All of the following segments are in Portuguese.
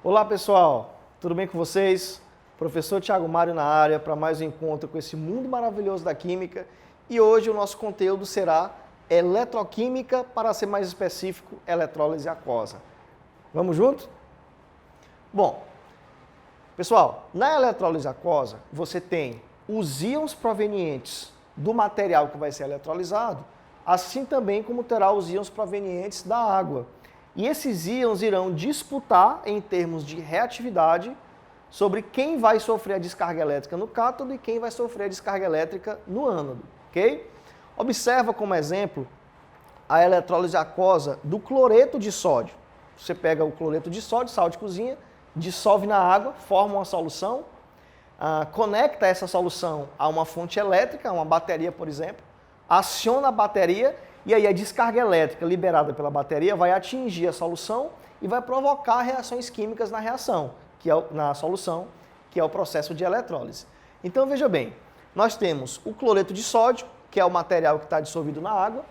Olá pessoal, tudo bem com vocês? Professor Thiago Mário na área para mais um encontro com esse mundo maravilhoso da química e hoje o nosso conteúdo será eletroquímica, para ser mais específico, eletrólise aquosa. Vamos junto? Bom, pessoal, na eletrólise aquosa você tem os íons provenientes do material que vai ser eletrolizado, assim também como terá os íons provenientes da água. E esses íons irão disputar em termos de reatividade sobre quem vai sofrer a descarga elétrica no cátodo e quem vai sofrer a descarga elétrica no ânodo, ok? Observa como exemplo a eletrólise aquosa do cloreto de sódio. Você pega o cloreto de sódio, sal de cozinha, dissolve na água, forma uma solução, conecta essa solução a uma fonte elétrica, uma bateria, por exemplo, aciona a bateria e aí a descarga elétrica liberada pela bateria vai atingir a solução e vai provocar reações químicas na reação, na solução, que é o processo de eletrólise. Então veja bem, nós temos o cloreto de sódio, que é o material que está dissolvido na água.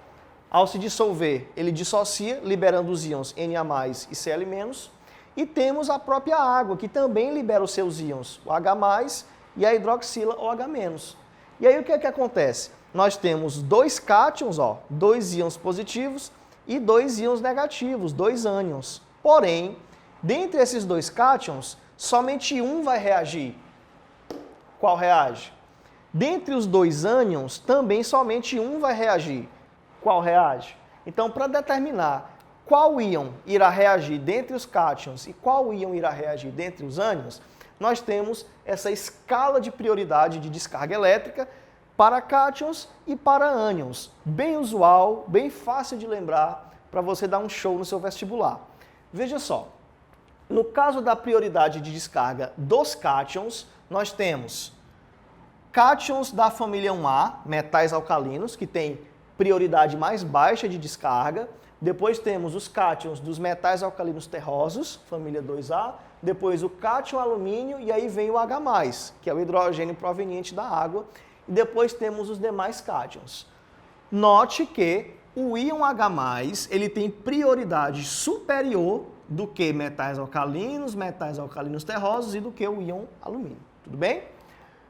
Ao se dissolver, ele dissocia, liberando os íons Na+ e Cl-. E temos a própria água, que também libera os seus íons, o H+ e a hidroxila OH-. E aí o que é que acontece? Nós temos dois cátions, dois íons positivos e dois íons negativos, dois ânions. Porém, dentre esses dois cátions, somente um vai reagir. Qual reage? Dentre os dois ânions, também somente um vai reagir. Qual reage? Então, para determinar qual íon irá reagir dentre os cátions e qual íon irá reagir dentre os ânions, nós temos essa escala de prioridade de descarga elétrica para cátions e para ânions. Bem usual, bem fácil de lembrar para você dar um show no seu vestibular. Veja só, no caso da prioridade de descarga dos cátions, nós temos cátions da família 1A, metais alcalinos, que tem prioridade mais baixa de descarga. Depois temos os cátions dos metais alcalinos terrosos, família 2A. Depois o cátion alumínio e aí vem o H+, que é o hidrogênio proveniente da água. E depois temos os demais cátions. Note que o íon H+, ele tem prioridade superior do que metais alcalinos terrosos e do que o íon alumínio. Tudo bem?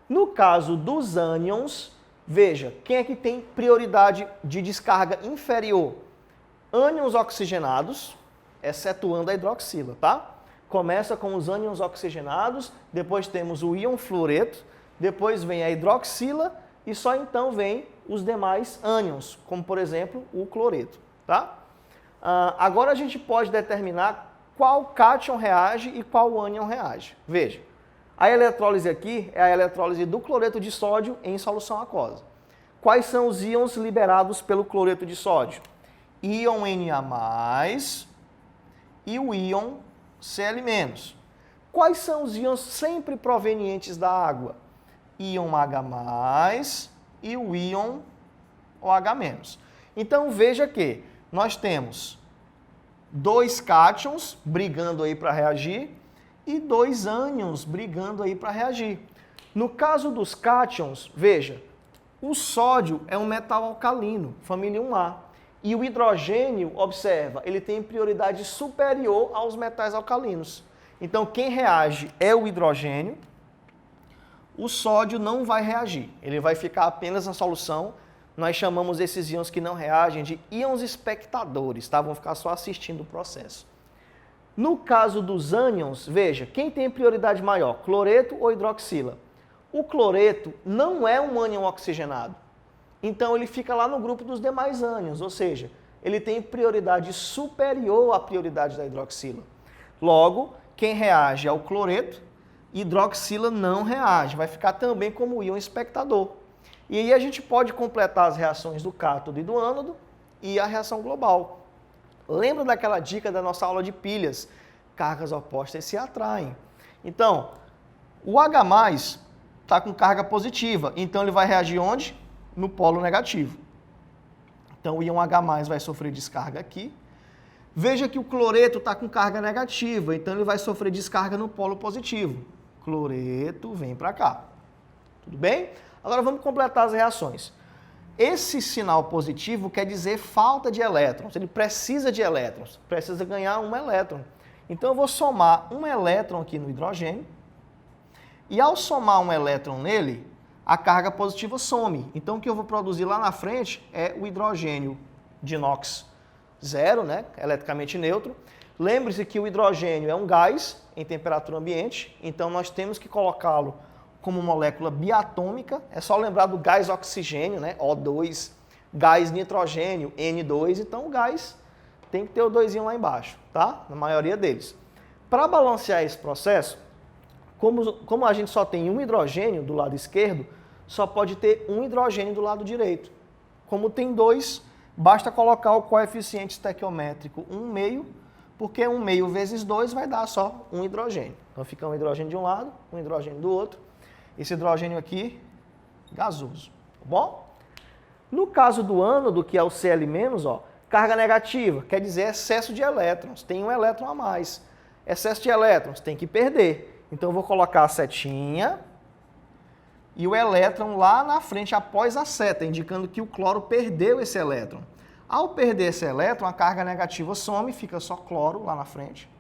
No caso dos ânions, veja, quem é que tem prioridade de descarga inferior? Ânions oxigenados, excetuando a hidroxila, tá? Começa com os ânions oxigenados, depois temos o íon fluoreto, depois vem a hidroxila e só então vem os demais ânions, como por exemplo o cloreto, tá? Agora a gente pode determinar qual cátion reage e qual ânion reage. Veja, a eletrólise aqui é a eletrólise do cloreto de sódio em solução aquosa. Quais são os íons liberados pelo cloreto de sódio? Íon Na+ e o íon Cl-. Quais são os íons sempre provenientes da água? Íon H+ e o íon OH-. Então veja que nós temos dois cátions brigando aí para reagir e dois ânions brigando aí para reagir. No caso dos cátions, veja, o sódio é um metal alcalino, família 1A. E o hidrogênio, observa, ele tem prioridade superior aos metais alcalinos. Então quem reage é o hidrogênio. O sódio não vai reagir, ele vai ficar apenas na solução. Nós chamamos esses íons que não reagem de íons espectadores, tá? Vão ficar só assistindo o processo. No caso dos ânions, veja, quem tem prioridade maior, cloreto ou hidroxila? O cloreto não é um ânion oxigenado, então ele fica lá no grupo dos demais ânions, ou seja, ele tem prioridade superior à prioridade da hidroxila. Logo, quem reage é o cloreto, hidroxila não reage, vai ficar também como íon espectador. E aí a gente pode completar as reações do cátodo e do ânodo e a reação global. Lembra daquela dica da nossa aula de pilhas? Cargas opostas se atraem. Então, o H+ está com carga positiva, então ele vai reagir onde? No polo negativo. Então o íon H+ vai sofrer descarga aqui. Veja que o cloreto está com carga negativa, então ele vai sofrer descarga no polo positivo. Cloreto vem para cá. Tudo bem? Agora vamos completar as reações. Esse sinal positivo quer dizer falta de elétrons, ele precisa de elétrons, precisa ganhar um elétron. Então eu vou somar um elétron aqui no hidrogênio, e ao somar um elétron nele, a carga positiva some. Então o que eu vou produzir lá na frente é o hidrogênio de NOx zero, né, eletricamente neutro. Lembre-se que o hidrogênio é um gás em temperatura ambiente, então nós temos que colocá-lo como molécula biatômica. É só lembrar do gás oxigênio, né, O2, gás nitrogênio, N2, então o gás tem que ter o 2 lá embaixo, tá? Na maioria deles. Para balancear esse processo, como a gente só tem um hidrogênio do lado esquerdo, só pode ter um hidrogênio do lado direito. Como tem dois, basta colocar o coeficiente estequiométrico 1,5, porque 1,5 vezes 2 vai dar só um hidrogênio. Então fica um hidrogênio de um lado, um hidrogênio do outro. Esse hidrogênio aqui, gasoso, tá bom? No caso do ânodo, que é o Cl-, ó, carga negativa, quer dizer excesso de elétrons, tem um elétron a mais. Excesso de elétrons, tem que perder. Então eu vou colocar a setinha e o elétron lá na frente após a seta, indicando que o cloro perdeu esse elétron. Ao perder esse elétron, a carga negativa some, fica só cloro lá na frente.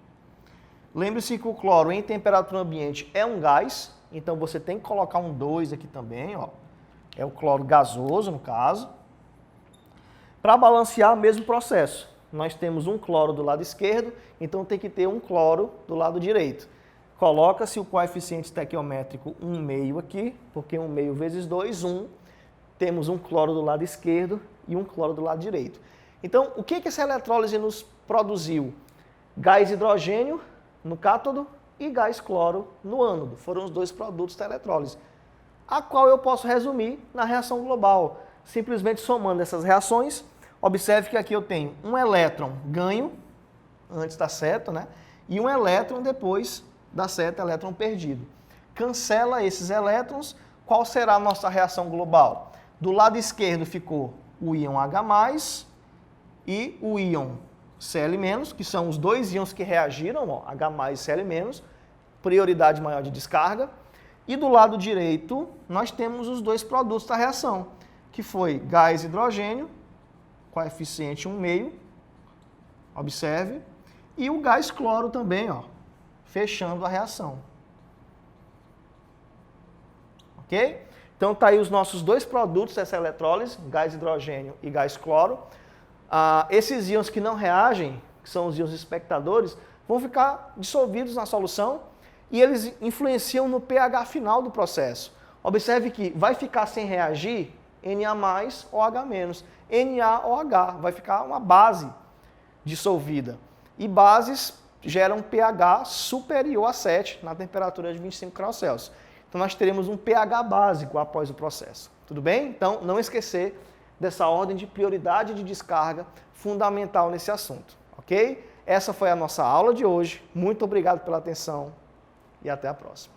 Lembre-se que o cloro em temperatura ambiente é um gás, então você tem que colocar um 2 aqui também, ó. É o cloro gasoso, no caso. Para balancear o mesmo processo, nós temos um cloro do lado esquerdo, então tem que ter um cloro do lado direito. Coloca-se o coeficiente estequiométrico 1,5 aqui, porque 1,5 vezes 2, 1. Temos um cloro do lado esquerdo e um cloro do lado direito. Então, o que essa eletrólise nos produziu? Gás hidrogênio no cátodo e gás cloro no ânodo. Foram os dois produtos da eletrólise, a qual eu posso resumir na reação global. Simplesmente somando essas reações, observe que aqui eu tenho um elétron ganho antes da seta, né? E um elétron depois da seta, elétron perdido. Cancela esses elétrons, qual será a nossa reação global? Do lado esquerdo ficou o íon H+, e o íon Cl-, que são os dois íons que reagiram, ó, H+ e Cl-, prioridade maior de descarga. E do lado direito, nós temos os dois produtos da reação, que foi gás hidrogênio, coeficiente 1,5, observe, e o gás cloro também, ó, fechando a reação. Ok? Então tá aí os nossos dois produtos dessa eletrólise, gás hidrogênio e gás cloro. Esses íons que não reagem, que são os íons espectadores, vão ficar dissolvidos na solução e eles influenciam no pH final do processo. Observe que vai ficar sem reagir Na+ ou H-, Na ou H, vai ficar uma base dissolvida. E bases geram pH superior a 7 na temperatura de 25 graus Celsius. Então nós teremos um pH básico após o processo. Tudo bem? Então não esquecer dessa ordem de prioridade de descarga fundamental nesse assunto, ok? Essa foi a nossa aula de hoje. Muito obrigado pela atenção e até a próxima.